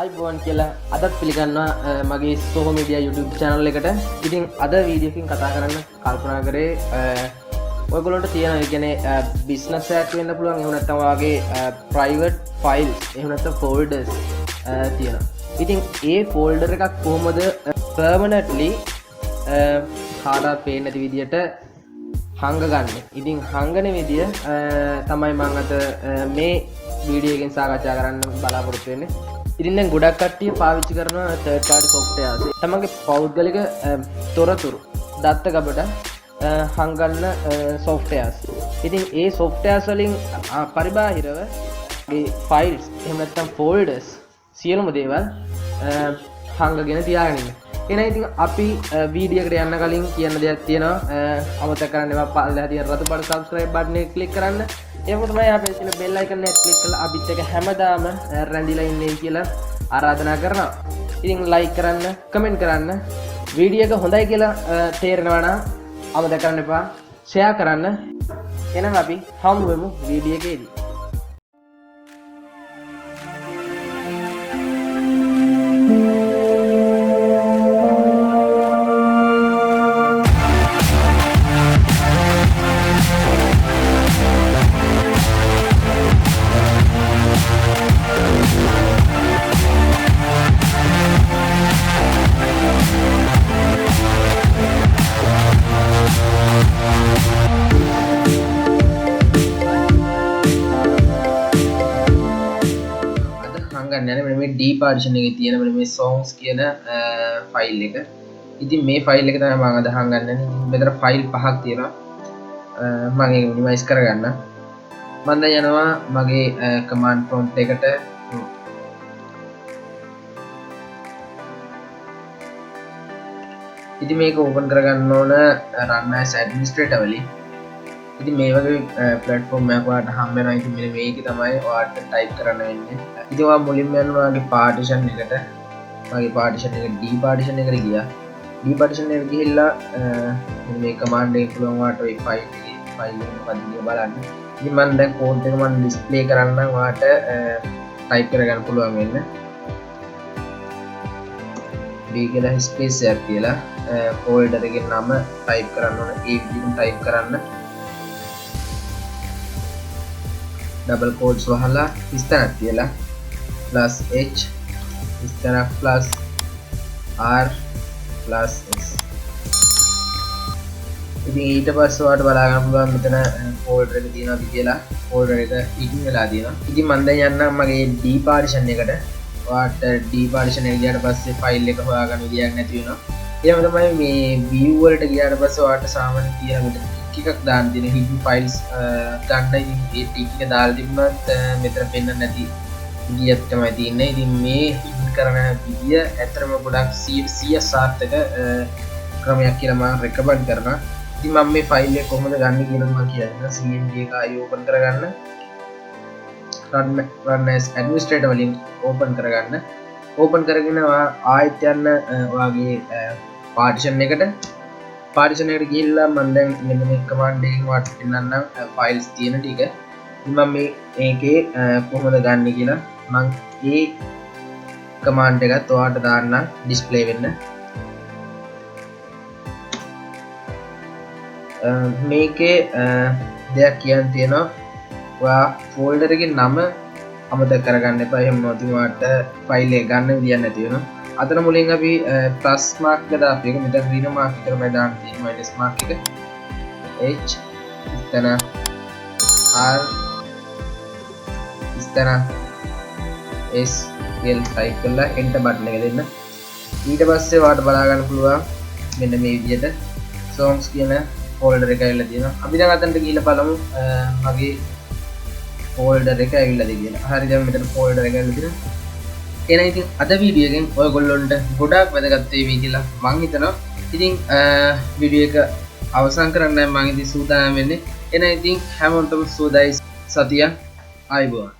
iPhone කියලා අදත් පිළිගන්නවා මගේ social media YouTube channel එකට. ඉතින් අද වීඩියෝ එකකින් කතා කරන්න කල්පනා කරේ ඔයගොල්ලන්ට තියෙන ඒ කියන්නේ business එකක් වෙන්න පුළුවන් එහෙම නැත්නම් ඔයාගේ private files එහෙම නැත්නම් folders තියෙනවා. ඉතින් ඒ folder එකක් කොහොමද permanently කාටවත් පේන්නේ නැති විදියට හංග ගන්න. ඉතින් හංගන විදිය තමයි මම අද මේ වීඩියෝ එකෙන් සාකච්ඡා කරන්න බලාපොරොත්තු වෙන්නේ. ඉතින් දැන් ගොඩක් කට්ටිය පාවිච්චි කරන third party softwares තමන්ගේ පෞද්ගලික තොරතුරු දත්ත ගබඩ හංගන්න softwares. ඉතින් ඒ softwares වලින් පරිබාහිරව මේ files එහෙම නැත්නම් folders සියලුම දේවල් හංගගෙන තියාගෙන ඉන්න. එහෙනම් ඉතින් අපි වීඩියෝ එකට යන්න කලින් කියන්න දෙයක් තියෙනවා. අමතක කරන්න එපා පල්ලෙහා තියෙන රතු පාට subscribe button එක click කරන්න. එතකොට තමයි අපේ තියෙන bell icon එක click කරලා අපිත් එක හැමදාම රැඳිලා ඉන්නේ කියලා ආරාධනා කරනවා. ඉතින් like කරන්න, comment කරන්න. වීඩියෝ එක හොඳයි කියලා තේරෙනවා නම් අමතක කරන්න එපා share කරන්න. එහෙනම් අපි හමු වෙමු වීඩියෝ එකේදී. මේ D partition එකේ තියෙන මේ songs කියන ෆයිල් එක. ඉතින් මේ ෆයිල් එක තමයි මම අද හංගන්නේ. මෙතන ෆයිල් පහක් තියෙනවා. මම ඒක මිනිමයිස් කරගන්න. මම දැන් යනවා මගේ command prompt එකට. ඉතින් මේක open කරගන්න ඕන run as administrator වලින්. ඉතින් මේ වගේ platform එකක් ඔයාලට හම්බ වෙනවා. ඉතින් මෙන්න මේක තමයි ඔයාලට type කරන්න වෙන්නේ. ඉතින් ඔයා මුලින්ම යනවා ඔයාගේ partition එකට. මගේ partition එක D partition එකට ගියා. D partition එකට ගිහිල්ලා මේ command එක පුළුවන් ඔයාලට ওই file එක පදින්න බලන්න. ඉතින් මම දැන් code එක මම display කරන්න ඔයාලට type කරගන්න පුළුවන් වෙන්න. D කියලා space එකක් තියලා folder එකේ නම type කරන්න ඕන. ඒ විදිහට type කරන්න. double quotes වහලා ඉස්තනක් තියලා plus h ඉස්තනක් plus r plus s. ඉතින් ඊට පස්සේ ඔයාලට බලා ගන්න පුළුවන් මෙතන folder එක තියෙනවාද කියලා. folder එක hidden වෙලා තියෙනවා. ඉතින් මම දැන් යන්නම් මගේ D partition එකට. ඔයාලට D partition එක ගියාට පස්සේ file එක හොයාගන්න විදියක් නැති වෙනවා. එහෙම තමයි මේ view වලට ගියාට පස්සේ ඔයාලට සාමාන්‍ය තියෙන මෙතන එකක් දාන්න තියෙන hidden files ගන්න. ඉතින් ඒ ටික එක දාලා තිබුණත් මෙතන පෙන්වන්න නැති විදියක් තමයි තියෙන්නේ. ඉතින් මේ hidden කරන විදිය ඇත්තටම ගොඩක් 100 සාර්ථක ක්‍රමයක් කියලා මම රෙකමන්ඩ් කරනවා. ඉතින් මම මේ ෆයිල් එක කොහොමද ගන්න කියලා මම කියන්නම්. CMD එක ආයෙ ඕපන් කරගන්න. run as administrator වලින් ඕපන් කරගන්න. ඕපන් කරගෙන ආයෙත් යන්න ඔයාගේ partition එකට. partition එකට ගිහිල්ලා මම දැන් මෙන්න මේ command එකෙන් වාට පෙන්නන්නම් files තියෙන ටික. ඉතින් මම මේකේ කොහොමද ගන්න කියලා මම ඒ command එකත් ඔයාලට දාන්න display වෙන්න. මේකේ දෙයක් කියන්න තියෙනවා. ඔයා folder එකේ නම අමතක කරගන්න එපා. එහෙම නැත්නම් ඔයාලට file එක ගන්න විදියක් නැති වෙනවා. අතන මුලින් අපි plus mark එක දාපු එක මෙතන ඍණ mark විතරමයි දාන්න තියෙන්නේ. minus mark එක h ඉතන r ඉතන s කියලා type කරලා enter button එක දෙන්න. ඊට පස්සේ ඔයාලට බලා ගන්න පුළුවන් මෙන්න මේ විදිහට songs කියන folder එක ඇවිල්ලා තියෙනවා. අපි දැන් අතනට ගිහිල්ලා බලමු මගේ folder එක ඇවිල්ලාද කියලා. හරි දැන් මෙතන folder එක ඇවිල්ලා තියෙනවා. එහෙනම් ඉතින් අද වීඩියෝ එකෙන් ඔයගොල්ලොන්ට ගොඩාක් වැදගත් වෙයි කියලා මම හිතනවා. ඉතින් වීඩියෝ එක අවසන් කරන්න මම ඉතින් සූදානම් වෙන්නේ. එහෙනම් ඉතින් හැමෝටම සුවදායි සතියක් ආයුබෝවන්.